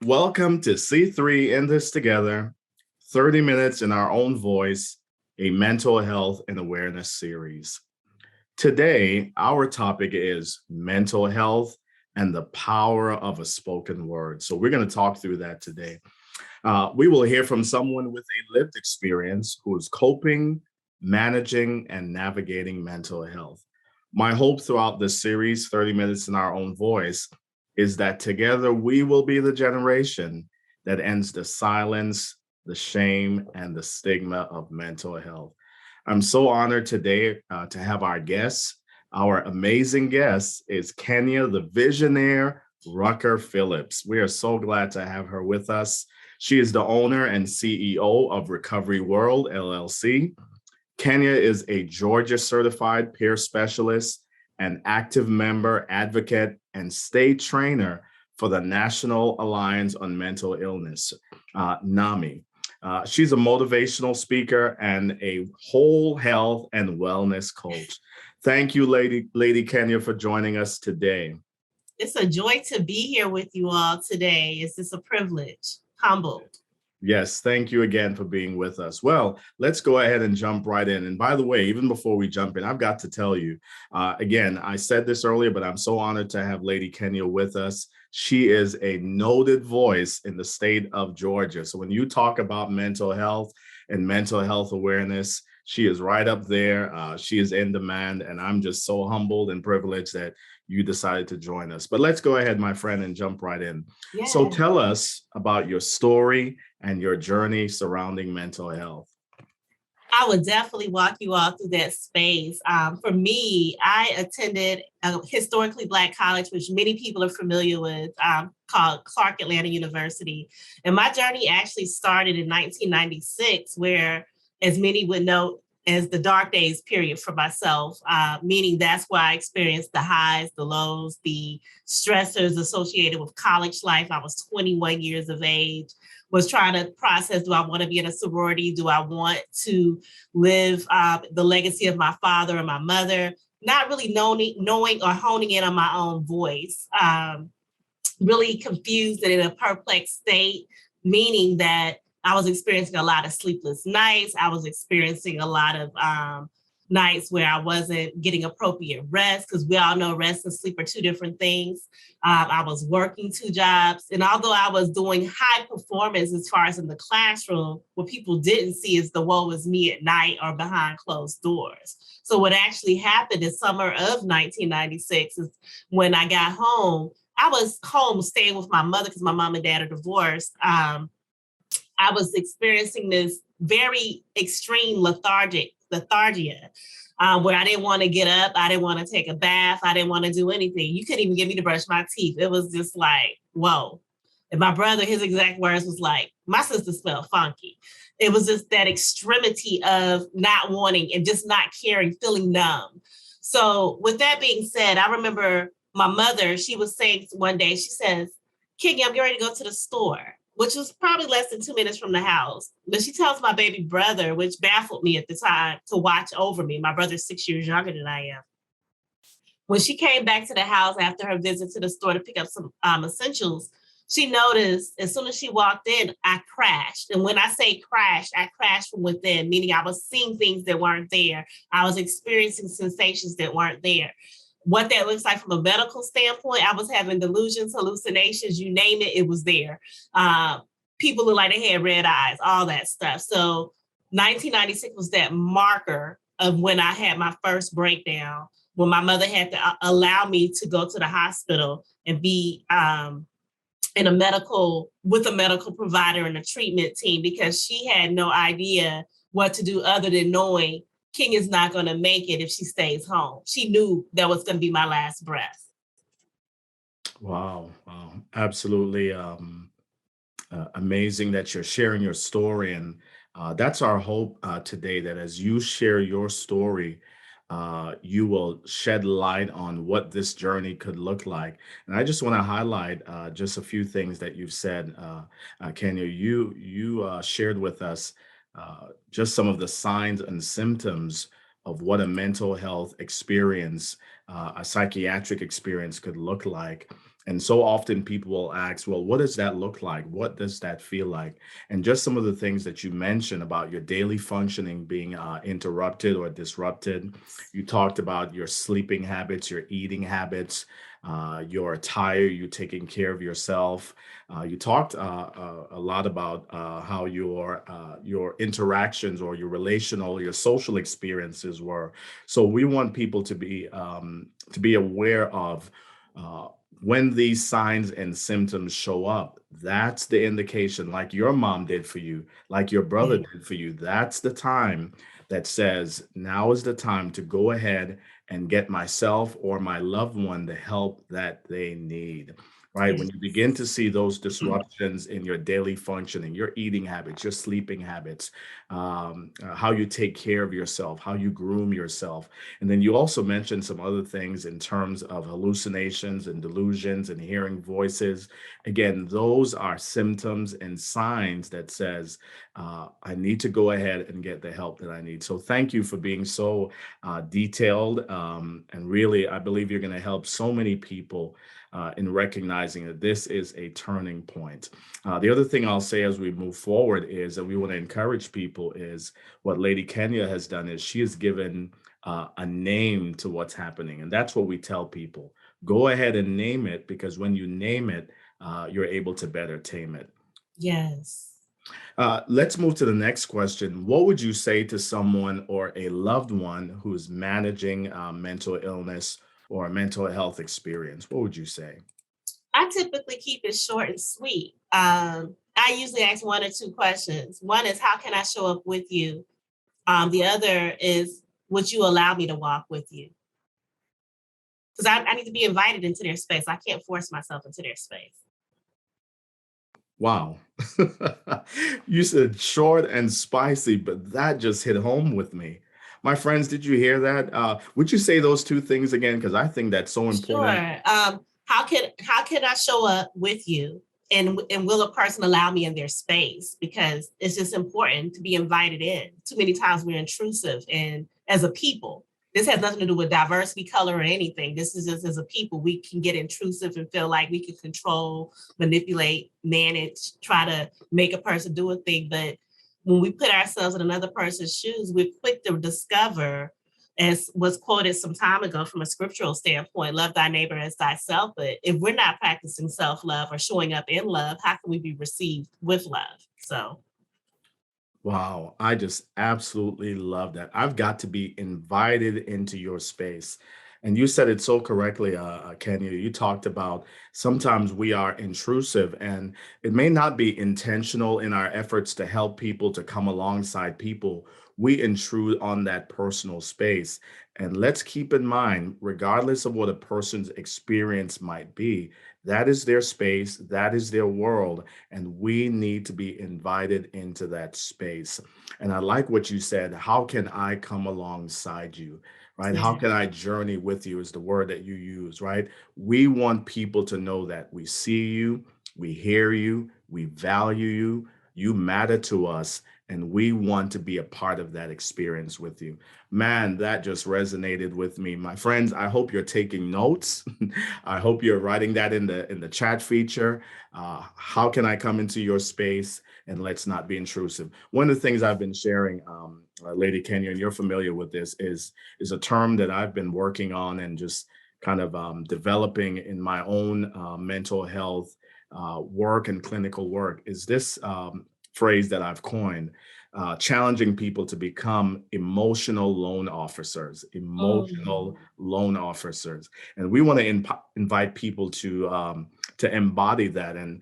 Welcome to C3 in This Together, 30 minutes in our own voice, a mental health and awareness series. Today, our topic is mental health and the power of a spoken word. So, we're going to talk through that today. We will hear from someone with a lived experience who is coping, managing, and navigating mental health. My hope throughout this series, 30 minutes in our own voice, is that together we will be the generation that ends the silence, the shame, and the stigma of mental health. I'm so honored today to have our guest. Our amazing guest is Kenya, the Visionair Rucker-Phillips. We are so glad to have her with us. She is the owner and CEO of Recovery World, LLC. Kenya is a Georgia certified peer specialist, an active member, advocate, and state trainer for the National Alliance on Mental Illness, NAMI. She's a motivational speaker and a whole health and wellness coach. Thank you, Lady Kenya, for joining us today. It's a joy to be here with you all today. It's just a privilege. Humbled. Yes, thank you again for being with us. Well, let's go ahead and jump right in. And by the way, even before we jump in, I've got to tell you, again, I said this earlier, but I'm so honored to have Lady Kenya with us. She is a noted voice in the state of Georgia. So when you talk about mental health and mental health awareness, she is right up there. She is in demand, and I'm just so humbled and privileged that you decided to join us. But let's go ahead, my friend, and jump right in. Yeah. So tell us about your story and your journey surrounding mental health. I would definitely walk you all through that space. For me, I attended a historically Black college, which many people are familiar with, called Clark Atlanta University. And my journey actually started in 1996, where, as many would know, as the dark days period for myself, meaning that's where I experienced the highs, the lows, the stressors associated with college life. I was 21 years of age, was trying to process, do I want to be in a sorority? Do I want to live the legacy of my father and my mother? Not really knowing or honing in on my own voice. Really confused and in a perplexed state, meaning that I was experiencing a lot of sleepless nights. I was experiencing a lot of nights where I wasn't getting appropriate rest, because we all know rest and sleep are two different things. I was working two jobs. And although I was doing high performance as far as in the classroom, what people didn't see is the woe is me at night or behind closed doors. So what actually happened in summer of 1996 is when I got home, I was home staying with my mother because my mom and dad are divorced. I was experiencing this very extreme lethargia, where I didn't want to get up. I didn't want to take a bath. I didn't want to do anything. You couldn't even get me to brush my teeth. It was just like, whoa. And my brother, his exact words was like, my sister smelled funky. It was just that extremity of not wanting and just not caring, feeling numb. So with that being said, I remember my mother, she was saying one day, she says, Kiki, I'm getting ready to go to the store, which was probably less than 2 minutes from the house. But she tells my baby brother, which baffled me at the time, to watch over me. My brother's 6 years younger than I am. When she came back to the house after her visit to the store to pick up some essentials, she noticed as soon as she walked in, I crashed. And when I say crashed, I crashed from within, meaning I was seeing things that weren't there. I was experiencing sensations that weren't there. What that looks like from a medical standpoint, I was having delusions, hallucinations, you name it, it was there. People look like they had red eyes, all that stuff. So 1996 was that marker of when I had my first breakdown, when my mother had to allow me to go to the hospital and be with a medical provider and a treatment team, because she had no idea what to do other than knowing King is not going to make it if she stays home. She knew that was going to be my last breath. Wow, wow, absolutely amazing that you're sharing your story. And that's our hope today, that as you share your story, you will shed light on what this journey could look like. And I just want to highlight just a few things that you've said, Kenya. You shared with us just some of the signs and symptoms of what a mental health experience, a psychiatric experience could look like. And so often people will ask, well, what does that look like? What does that feel like? And just some of the things that you mentioned about your daily functioning being interrupted or disrupted. You talked about your sleeping habits, your eating habits, your attire, you taking care of yourself. You talked a lot about how your interactions or your relational, your social experiences were. So we want people to be aware of. Uh, when these signs and symptoms show up, that's the indication, like your mom did for you, like your brother Yeah. did for you. That's the time that says, now is the time to go ahead and get myself or my loved one the help that they need. Right. When you begin to Yes. see those disruptions in your daily functioning, your eating habits, your sleeping habits, how you take care of yourself, how you groom yourself, and then you also mentioned some other things in terms of hallucinations and delusions and hearing voices. Again, those are symptoms and signs that says I need to go ahead and get the help that I need. So thank you for being so detailed. And really, I believe you're going to help so many people in recognizing that this is a turning point. The other thing I'll say as we move forward is that we want to encourage people is what Lady Kenya has done is she has given a name to what's happening. And that's what we tell people. Go ahead and name it because when you name it, you're able to better tame it. Yes. Let's move to the next question. What would you say to someone or a loved one who's managing mental illness or a mental health experience? What would you say? I typically keep it short and sweet. I usually ask one or two questions. One is, how can I show up with you? The other is, would you allow me to walk with you? Because I need to be invited into their space. I can't force myself into their space. Wow. You said short and spicy, but that just hit home with me. My friends, did you hear that? Would you say those two things again? Because I think that's so important. Sure. How can I show up with you? And will a person allow me in their space? Because it's just important to be invited in. Too many times we're intrusive, and as a people, this has nothing to do with diversity, color, or anything. This is just as a people, we can get intrusive and feel like we can control, manipulate, manage, try to make a person do a thing. But when we put ourselves in another person's shoes, we're quick to discover, as was quoted some time ago from a scriptural standpoint, love thy neighbor as thyself. But if we're not practicing self-love or showing up in love, how can we be received with love? So Wow, I just absolutely love that. I've got to be invited into your space. And you said it so correctly, Kenya. You talked about sometimes we are intrusive, and it may not be intentional in our efforts to help people, to come alongside people. We intrude on that personal space. And let's keep in mind, regardless of what a person's experience might be, that is their space, that is their world, and we need to be invited into that space. And I like what you said. How can I come alongside you? Right? How yeah. can I journey with you is the word that you use, right? We want people to know that we see you, we hear you, we value you, you matter to us, and we want to be a part of that experience with you. Man, that just resonated with me. My friends, I hope you're taking notes. I hope you're writing that in the chat feature. How can I come into your space? And let's not be intrusive. One of the things I've been sharing, Lady Kenya, and you're familiar with this, is a term that I've been working on and just kind of developing in my own mental health work and clinical work. Is this phrase that I've coined? Challenging people to become emotional loan officers, emotional Mm. loan officers, and we want to invite people to embody that. And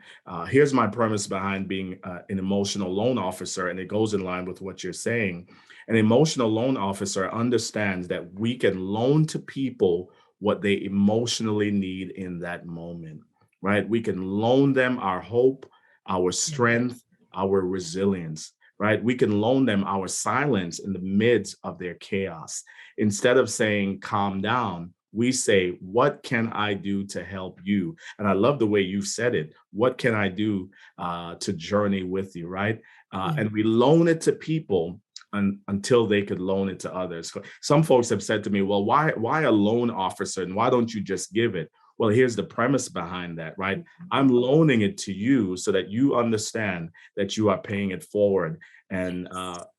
here's my premise behind being an emotional loan officer, and it goes in line with what you're saying. An emotional loan officer understands that we can loan to people what they emotionally need in that moment, right? We can loan them our hope, our Yeah. strength, our resilience, right? We can loan them our silence in the midst of their chaos. Instead of saying, calm down, we say, what can I do to help you? And I love the way you said it. What can I do to journey with you, right? Yeah. And we loan it to people until they could loan it to others. Some folks have said to me, well, why a loan officer and why don't you just give it? Well, here's the premise behind that, right? I'm loaning it to you so that you understand that you are paying it forward. And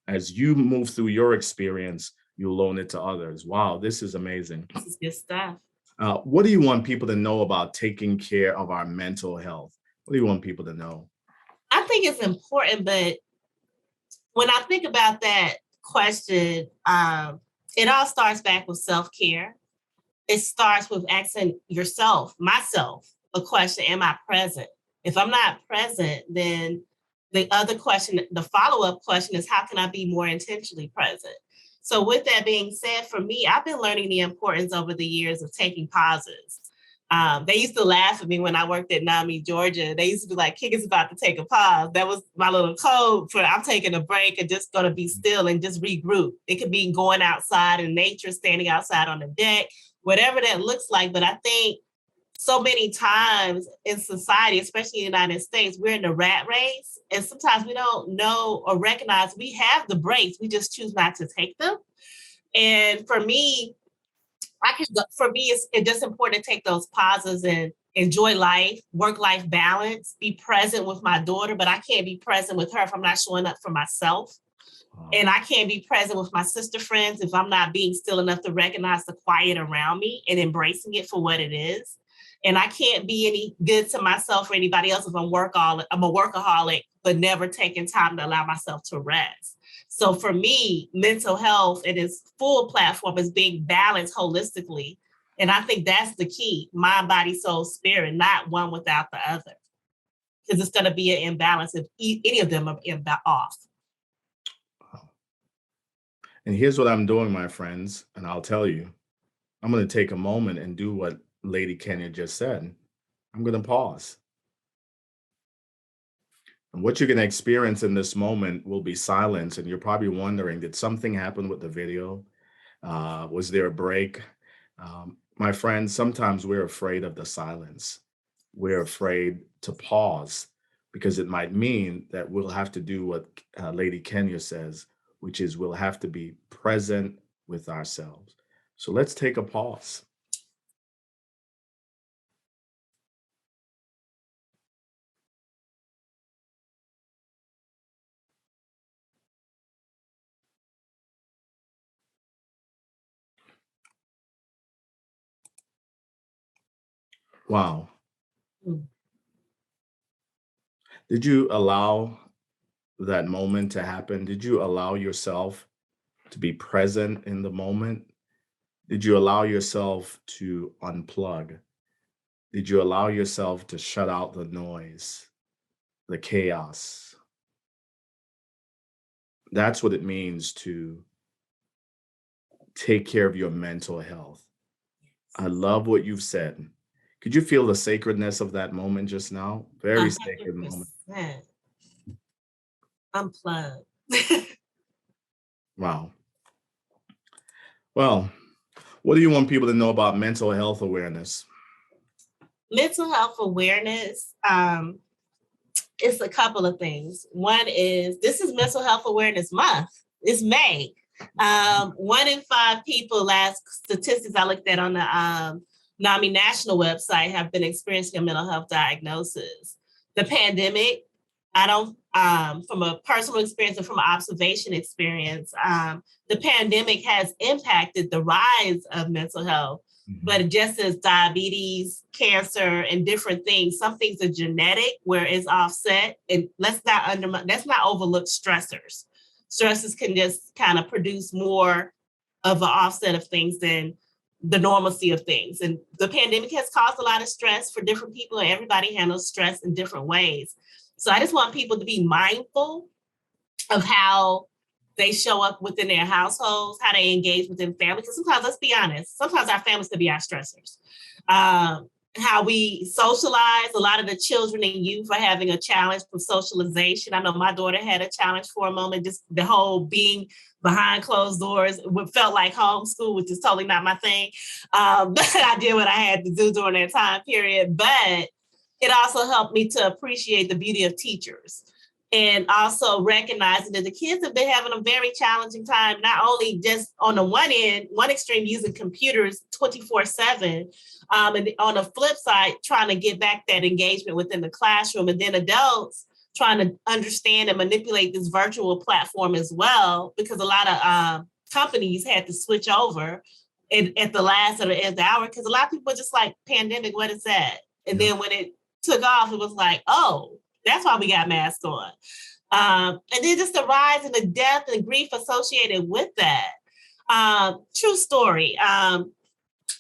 as you move through your experience, you loan it to others. Wow, this is amazing. This is good stuff. What do you want people to know about taking care of our mental health? What do you want people to know? I think it's important, but when I think about that question, it all starts back with self-care. It starts with asking yourself, myself, a question: am I present? If I'm not present, then the other question, the follow-up question is, how can I be more intentionally present? So with that being said, for me, I've been learning the importance over the years of taking pauses. They used to laugh at me when I worked at NAMI, Georgia. They used to be like, Kick is about to take a pause. That was my little code for I'm taking a break and just going to be still and just regroup. It could be going outside in nature, standing outside on the deck, whatever that looks like. But I think so many times in society, especially in the United States, we're in the rat race. And sometimes we don't know or recognize we have the breaks. We just choose not to take them. And for me, it's just important to take those pauses and enjoy life, work-life balance, be present with my daughter, but I can't be present with her if I'm not showing up for myself. And I can't be present with my sister friends if I'm not being still enough to recognize the quiet around me and embracing it for what it is. And I can't be any good to myself or anybody else if I'm a workaholic, but never taking time to allow myself to rest. So for me, mental health and its full platform is being balanced holistically. And I think that's the key: mind, body, soul, spirit, not one without the other. Because it's going to be an imbalance if any of them are off. And here's what I'm doing, my friends, and I'll tell you, I'm going to take a moment and do what Lady Kenya just said. I'm going to pause. And what you're going to experience in this moment will be silence. And you're probably wondering, did something happen with the video? Was there a break? My friends, sometimes we're afraid of the silence. We're afraid to pause because it might mean that we'll have to do what Lady Kenya says, which is we'll have to be present with ourselves. So let's take a pause. Wow. Mm. Did you allow that moment to happen? Did you allow yourself to be present in the moment? Did you allow yourself to unplug? Did you allow yourself to shut out the noise, the chaos? That's what it means to take care of your mental health. I love what you've said. Could you feel the sacredness of that moment just now? Very sacred moment. 100%. Unplug. Wow. Well, what do you want people to know about mental health awareness? Mental health awareness, it's a couple of things. One is, this is Mental Health Awareness Month. It's May. 1 in 5 people, last statistics I looked at on the NAMI national website, have been experiencing a mental health diagnosis. The pandemic, from a personal experience and from an observation experience, the pandemic has impacted the rise of mental health. But just as diabetes, cancer, and different things, some things are genetic where it's offset. And let's not overlook stressors. Stressors can just kind of produce more of an offset of things than the normalcy of things. And the pandemic has caused a lot of stress for different people, and everybody handles stress in different ways. So I just want people to be mindful of how they show up within their households, how they engage within family. Because sometimes, let's be honest, sometimes our families could be our stressors. How we socialize. A lot of the children and youth are having a challenge with socialization. I know my daughter had a challenge for a moment, just the whole being behind closed doors. What felt like homeschool, which is totally not my thing. But I did what I had to do during that time period. But it also helped me to appreciate the beauty of teachers. And also recognizing that the kids have been having a very challenging time, not only just on the one end, one extreme using computers 24/7, and on the flip side, trying to get back that engagement within the classroom, and then adults trying to understand and manipulate this virtual platform as well, because a lot of companies had to switch over at the last of the hour, because a lot of people were just like, pandemic, what is that? And then when it took off, it was like, oh, that's why we got masks on. And then just the rise in the death and grief associated with that. True story.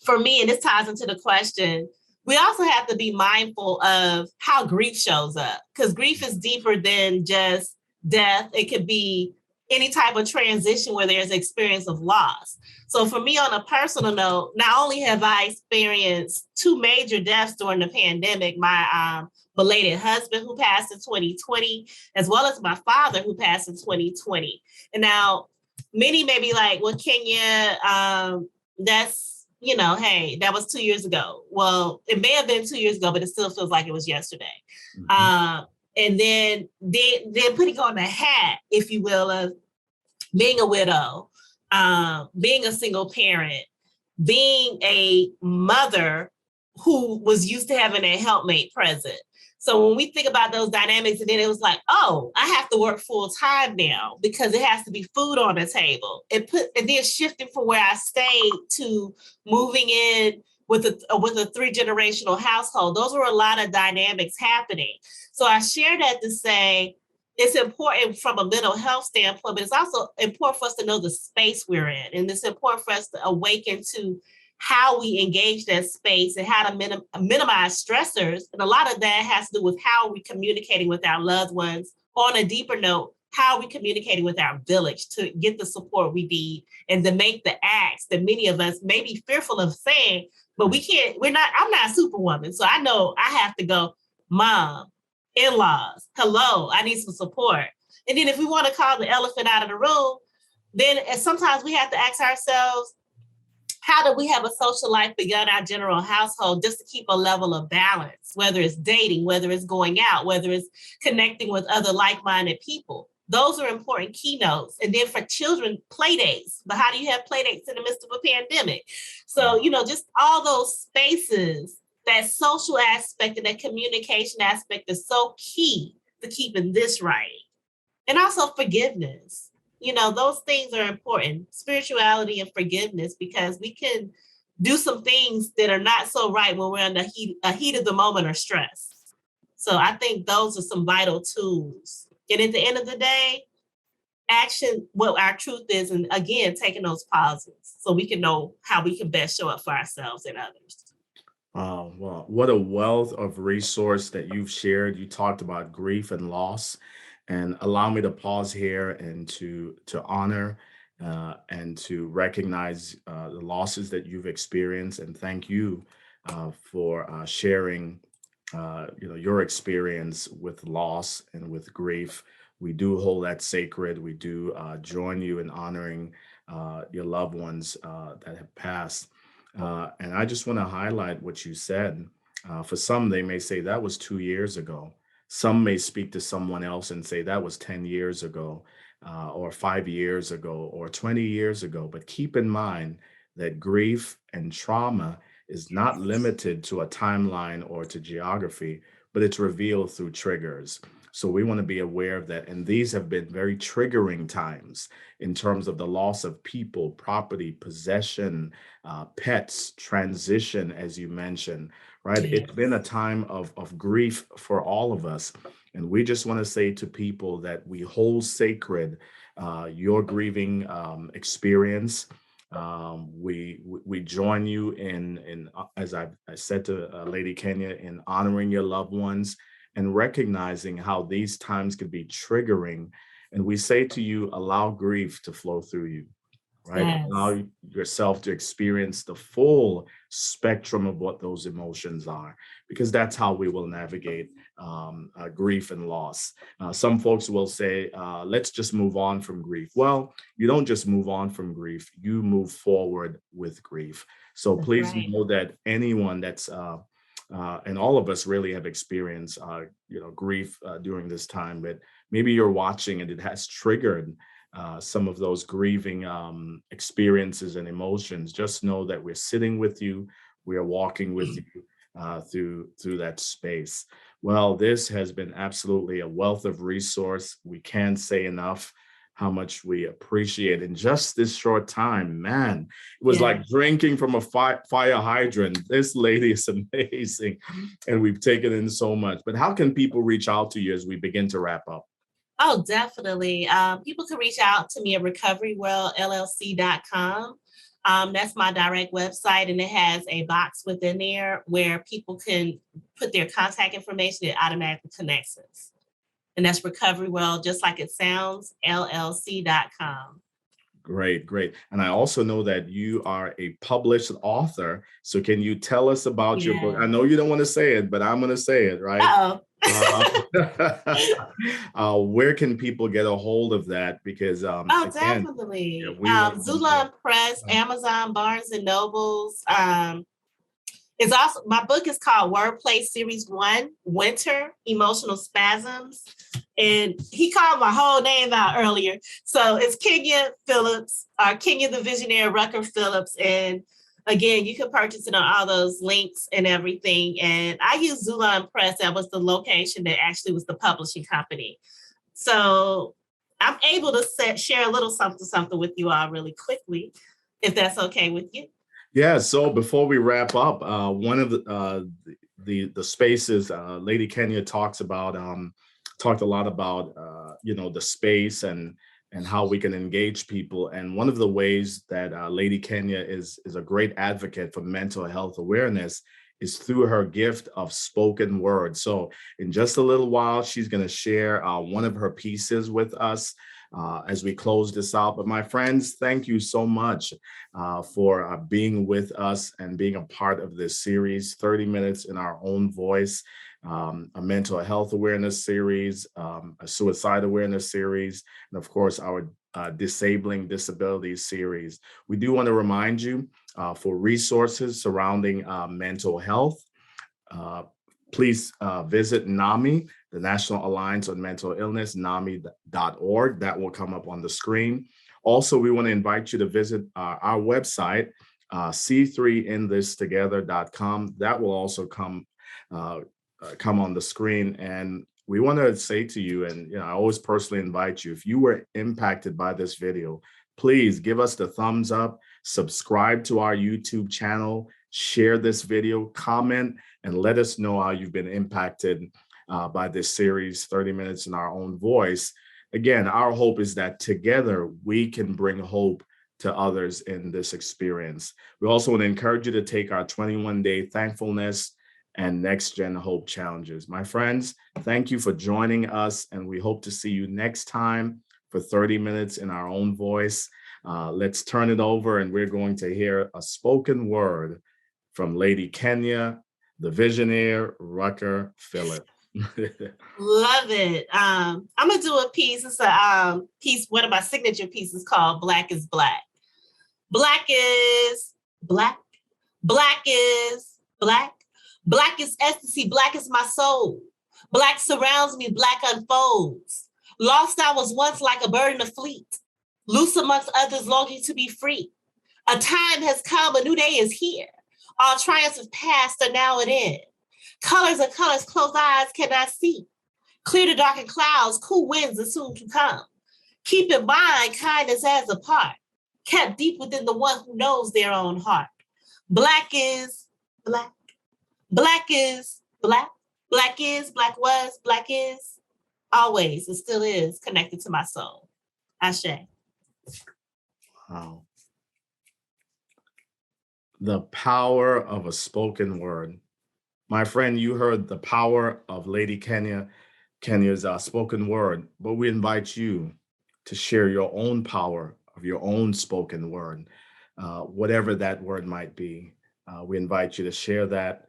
For me, and this ties into the question, we also have to be mindful of how grief shows up, because grief is deeper than just death. It could be any type of transition where there's experience of loss. So for me, on a personal note, not only have I experienced two major deaths during the pandemic, my belated husband who passed in 2020, as well as my father who passed in 2020. And now many may be like, well, Kenya, that's, hey, that was 2 years ago. Well, it may have been 2 years ago, but it still feels like it was yesterday. Mm-hmm. And then putting on the hat, if you will, of being a widow, being a single parent, being a mother who was used to having a helpmate present. So when we think about those dynamics, and then it was like, oh, I have to work full time now because it has to be food on the table. And then shifting from where I stayed to moving in with a 3-generational household. Those were a lot of dynamics happening. So I share that to say it's important from a mental health standpoint, but it's also important for us to know the space we're in. And it's important for us to awaken to how we engage that space and how to minimize stressors. And a lot of that has to do with how we're communicating with our loved ones. On a deeper note, how are we communicating with our village to get the support we need and to make the acts that many of us may be fearful of saying, but I'm not a superwoman. So I know I have to go, Mom, in-laws, hello, I need some support. And then if we want to call the elephant out of the room, then sometimes we have to ask ourselves, how do we have a social life beyond our general household just to keep a level of balance, whether it's dating, whether it's going out, whether it's connecting with other like-minded people? Those are important keynotes. And then for children, play dates. But how do you have play dates in the midst of a pandemic? So, just all those spaces, that social aspect and that communication aspect is so key to keeping this right. And also forgiveness. Those things are important, spirituality and forgiveness, because we can do some things that are not so right when we're in the heat of the moment or stress. So I think those are some vital tools. And at the end of the day, action, what our truth is, and again, taking those pauses so we can know how we can best show up for ourselves and others. Well, what a wealth of resource that you've shared. You talked about grief and loss, and allow me to pause here and to honor and to recognize the losses that you've experienced, and thank you for sharing, your experience with loss and with grief. We do hold that sacred. We do join you in honoring your loved ones that have passed. And I just want to highlight what you said. For some, they may say that was 2 years ago. Some may speak to someone else and say that was 10 years ago, or 5 years ago, or 20 years ago. But keep in mind that grief and trauma is not limited to a timeline or to geography, but it's revealed through triggers. So we want to be aware of that. And these have been very triggering times in terms of the loss of people, property, possession, pets, transition, as you mentioned, right? Yes. It's been a time of grief for all of us. And we just want to say to people that we hold sacred your grieving experience. We join you in as I said to Lady Kenya, in honoring your loved ones and recognizing how these times could be triggering. And we say to you, allow grief to flow through you, right? Yes. Allow yourself to experience the full spectrum of what those emotions are, because that's how we will navigate grief and loss. Some folks will say, let's just move on from grief. Well, you don't just move on from grief, you move forward with grief. So That's please right. know that anyone that's And all of us really have experienced, grief during this time. But maybe you're watching and it has triggered some of those grieving experiences and emotions. Just know that we're sitting with you, we are walking with you through that space. Well, this has been absolutely a wealth of resource. We can't say enough how much we appreciate in just this short time. Man, it was Yeah. like drinking from a fire hydrant. This lady is amazing, and we've taken in so much. But how can people reach out to you as we begin to wrap up? Oh, definitely. People can reach out to me at recoveryworldllc.com. That's my direct website, and it has a box within there where people can put their contact information. It automatically connects us. And that's Recovery World, just like it sounds, LLC.com. Great, great. And I also know that you are a published author. So can you tell us about your book? Yeah. I know you don't want to say it, but I'm going to say it, right? Uh-oh. Where can people get a hold of that? Because Oh, again, yeah, definitely. we want them to. Zula Press, Amazon, Barnes and Nobles. It's also, my book is called Wordplay Series 1, Winter Emotional Spasms. And he called my whole name out earlier. So it's Kenya Phillips, or Kenya the Visionair, Rucker-Phillips. And again, you can purchase it on all those links and everything. And I use Zula Press. That was the location that actually was the publishing company. So I'm able to share a little something with you all really quickly, if that's okay with you. Yeah. So before we wrap up, one of the spaces Lady Kenya talked a lot about the space and how we can engage people. And one of the ways that Lady Kenya is a great advocate for mental health awareness is through her gift of spoken word. So in just a little while, she's going to share one of her pieces with us as we close this out. But my friends, thank you so much for being with us and being a part of this series, 30 minutes in our own voice, a mental health awareness series, a suicide awareness series, and of course, our disabling disabilities series. We do want to remind you for resources surrounding mental health. Please visit NAMI, the National Alliance on Mental Illness, NAMI.org. That will come up on the screen. Also, we want to invite you to visit our website, c3inthistogether.com. That will also come on the screen. And we want to say to you, and I always personally invite you, if you were impacted by this video, please give us the thumbs up, subscribe to our YouTube channel, share this video, comment, and let us know how you've been impacted by this series, 30 minutes in our own voice. Again, our hope is that together we can bring hope to others in this experience. We also want to encourage you to take our 21-day thankfulness and NextGen Hope challenges. My friends, thank you for joining us, and we hope to see you next time for 30 minutes in our own voice. Let's turn it over, and we're going to hear a spoken word from Lady Kenya, the Visionair, Rucker-Phillips. Love it. I'm gonna do a piece. It's a piece, one of my signature pieces called Black is Black. Black is black. Black is black. Black is ecstasy. Black is my soul. Black surrounds me. Black unfolds. Lost I was once like a bird in a fleet, loose amongst others longing to be free. A time has come, a new day is here. All triumphs have passed are now at end. Colors and colors closed eyes cannot see. Clear the darkened clouds, cool winds are soon to come. Keep in mind, kindness as a part, kept deep within the one who knows their own heart. Black is black. Black is black. Black is, black was, black is, always, it still is connected to my soul. Ashe. Wow. The power of a spoken word. My friend, you heard the power of Lady Kenya's spoken word, but we invite you to share your own power of your own spoken word, whatever that word might be. We invite you to share that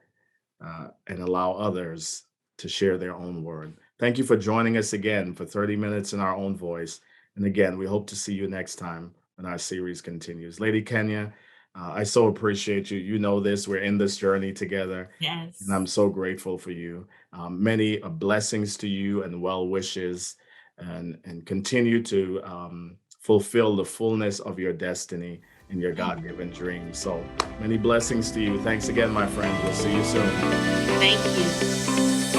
and allow others to share their own word. Thank you for joining us again for 30 minutes in our own voice. And again, we hope to see you next time when our series continues. Lady Kenya, I so appreciate you. You know this. We're in this journey together, and Yes. I'm so grateful for you. Many blessings to you and well wishes, and continue to fulfill the fullness of your destiny and your God Mm. given dreams. So many blessings to you. Thanks again, my friend. We'll see you soon. Thank you.